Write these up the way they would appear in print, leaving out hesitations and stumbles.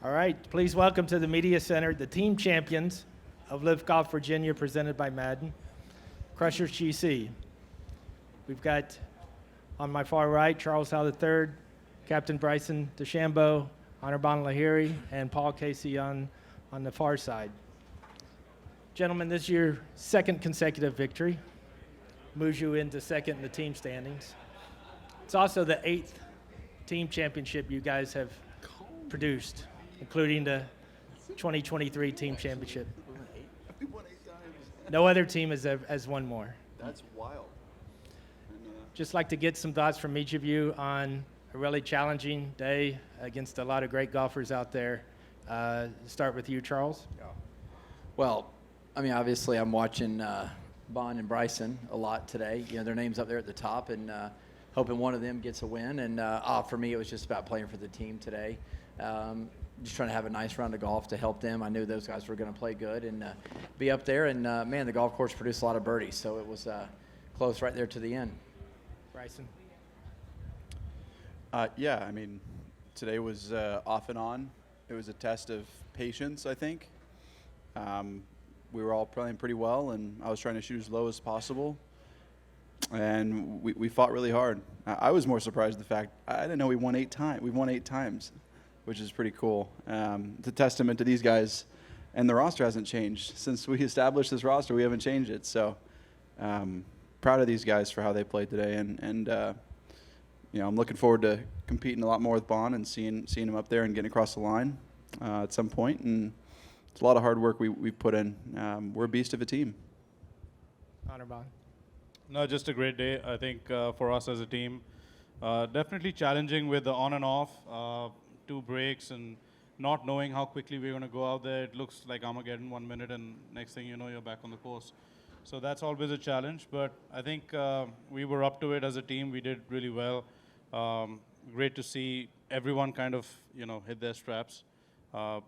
All right, please welcome to the Media Center the team champions of LIV Golf Virginia, presented by Madden, Crushers GC. We've got on my far right Charles Howell III, Captain Bryson DeChambeau, Anirban Lahiri, and Paul Casey on the far side. Gentlemen, this is your second consecutive victory. Moves you into second in the team standings. It's also the 8th team championship you guys have produced, including the 2023 team championship. We won 8 times. No other team has won more. That's wild. Just like to get some thoughts from each of you on a really challenging day against a lot of great golfers out there. Start with you, Charles. Yeah. Well, I mean, obviously I'm watching Bond and Bryson a lot today. You know, their names up there at the top, and hoping one of them gets a win. And for me, it was just about playing for the team today. Just trying to have a nice round of golf to help them. I knew those guys were going to play good and be up there. And, man, the golf course produced a lot of birdies, so it was close right there to the end. Bryson. Yeah, I mean, today was off and on. It was a test of patience, I think. We were all playing pretty well, and I was trying to shoot as low as possible. And we fought really hard. I was more surprised at the fact I didn't know we won 8 times. We've won 8 times, which is pretty cool. It's a testament to these guys, and the roster hasn't changed since we established this roster. We haven't changed it, so proud of these guys for how they played today, and you know, I'm looking forward to competing a lot more with Bond and seeing him up there and getting across the line at some point. And it's a lot of hard work we've put in. We're a beast of a team. Anirban. No, just a great day, I think, for us as a team. Definitely challenging with the on and off, 2 breaks, and not knowing how quickly we're going to go out there. It looks like Armageddon 1 minute, and next thing you know, you're back on the course. So that's always a challenge, but I think we were up to it as a team. We did really well. Great to see everyone kind of, you know, hit their straps.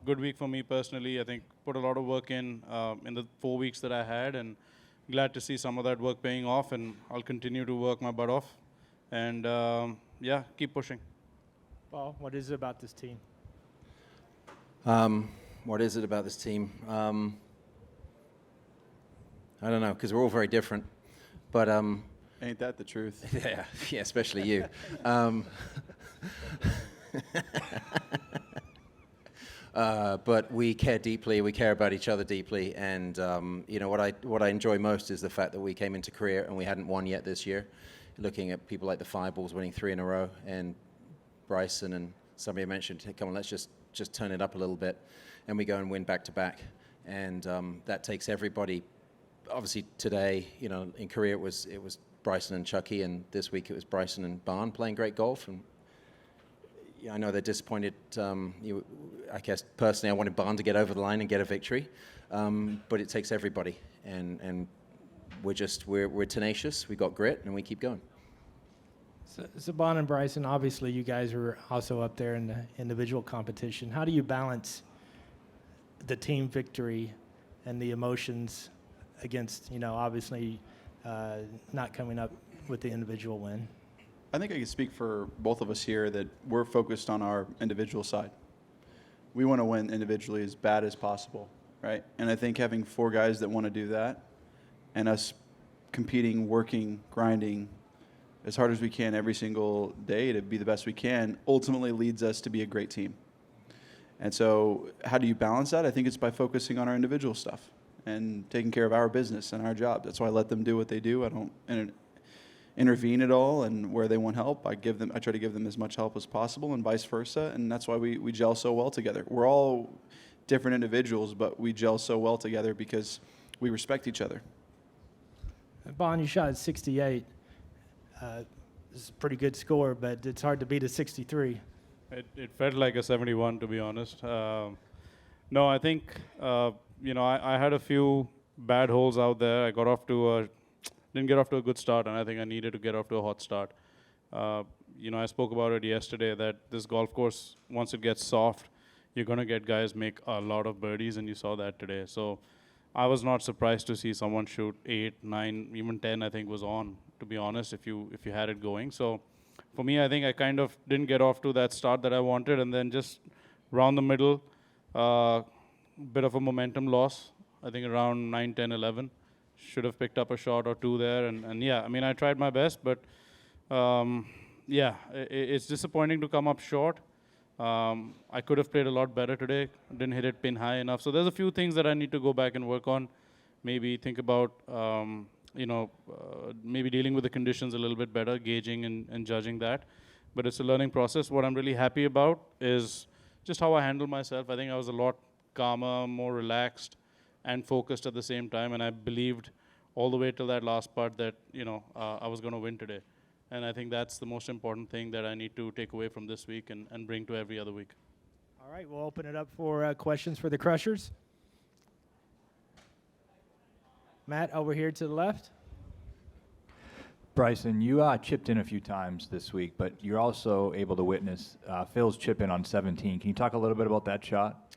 Good week for me personally. I think put a lot of work in the 4 weeks that I had, and glad to see some of that work paying off, and I'll continue to work my butt off. And yeah, keep pushing. Paul, what is it about this team? What is it about this team? I don't know, because we're all very different. But Ain't that the truth? yeah, especially you. But we care deeply. We care about each other deeply. And you know, what I enjoy most is the fact that we came into career and we hadn't won yet this year. Looking at people like the Fireballs winning 3 in a row, and Bryson and somebody mentioned, hey, come on, let's just turn it up a little bit, and we go and win back to back. And that takes everybody. Obviously today, you know, in career it was Bryson and Chucky, and this week it was Bryson and Barn playing great golf. And yeah, I know they're disappointed. I guess personally, I wanted Barn to get over the line and get a victory, but it takes everybody, and we're tenacious. We got grit, and we keep going. So Bon and Bryson, obviously you guys are also up there in the individual competition. How do you balance the team victory and the emotions against, you know, obviously not coming up with the individual win? I think I can speak for both of us here that we're focused on our individual side. We want to win individually as bad as possible, right? And I think having 4 guys that want to do that, and us competing, working, grinding as hard as we can every single day to be the best we can, ultimately leads us to be a great team. And so how do you balance that? I think it's by focusing on our individual stuff and taking care of our business and our job. That's why I let them do what they do. I don't intervene at all, and where they want help, I try to give them as much help as possible, and vice versa. And that's why we gel so well together. We're all different individuals, but we gel so well together because we respect each other. Bon, you shot at 68. This is a pretty good score, but it's hard to beat a 63. It felt like a 71, to be honest. No, I think, you know, I had a few bad holes out there. I didn't get off to a good start, and I think I needed to get off to a hot start. You know, I spoke about it yesterday that this golf course, once it gets soft, you're going to get guys make a lot of birdies, and you saw that today. So I was not surprised to see someone shoot 8, 9, even 10, I think was on, to be honest, if you had it going. So for me, I think I kind of didn't get off to that start that I wanted, and then just Around the middle, bit of a momentum loss. I think around 9, 10, 11. Should have picked up a shot or two there. And yeah, I mean, I tried my best, but yeah, it's disappointing to come up short. I could have played a lot better today. Didn't hit it pin high enough. So there's a few things that I need to go back and work on. Maybe think about, maybe dealing with the conditions a little bit better, gauging and judging that. But it's a learning process. What I'm really happy about is just how I handle myself. I think I was a lot calmer, more relaxed, and focused at the same time. And I believed all the way till that last part that, I was going to win today. And I think that's the most important thing that I need to take away from this week and bring to every other week. All right, we'll open it up for questions for the Crushers. Matt, over here to the left. Bryson, you chipped in a few times this week, but you're also able to witness Phil's chip in on 17. Can you talk a little bit about that shot?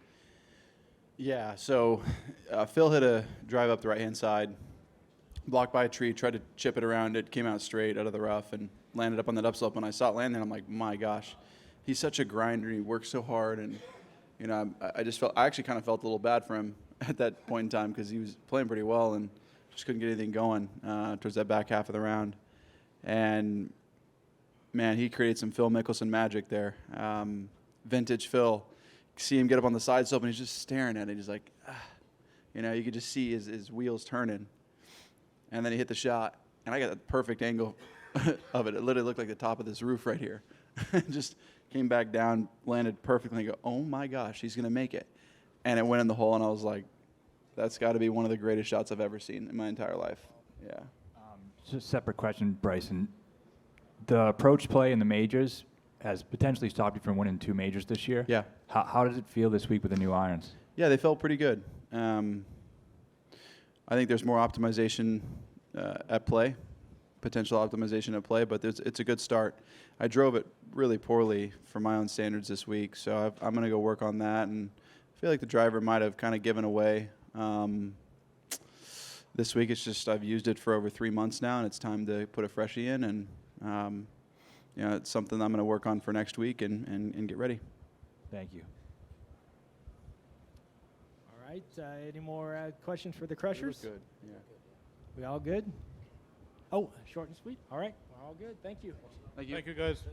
Yeah, so Phil hit a drive up the right-hand side, blocked by a tree, tried to chip it around. It came out straight out of the rough and landed up on that upslope. When I saw it land there, I'm like, my gosh, he's such a grinder. He works so hard. And, I actually kind of felt a little bad for him at that point in time because he was playing pretty well and just couldn't get anything going towards that back half of the round. And, man, he created some Phil Mickelson magic there. Vintage Phil. See him get up on the side slope, and he's just staring at it. He's like, you could just see his wheels turning. And then he hit the shot, and I got the perfect angle of it. It literally looked like the top of this roof right here. Just came back down, landed perfectly. I go, oh, my gosh, he's going to make it. And it went in the hole, and I was like, that's got to be one of the greatest shots I've ever seen in my entire life. Yeah. Just a separate question, Bryson. The approach play in the majors has potentially stopped you from winning 2 majors this year. Yeah. How does it feel this week with the new irons? Yeah, they felt pretty good. I think there's more optimization at play, potential optimization at play, but it's a good start. I drove it really poorly for my own standards this week, so I'm going to go work on that, and I feel like the driver might have kind of given away. This week, it's just I've used it for over 3 months now, and it's time to put a freshie in, and it's something I'm going to work on for next week and get ready. Thank you. All right, any more questions for the Crushers? Good. Yeah. We all good? Oh, short and sweet. All right, we're all good. Thank you. Thank you. Thank you, guys.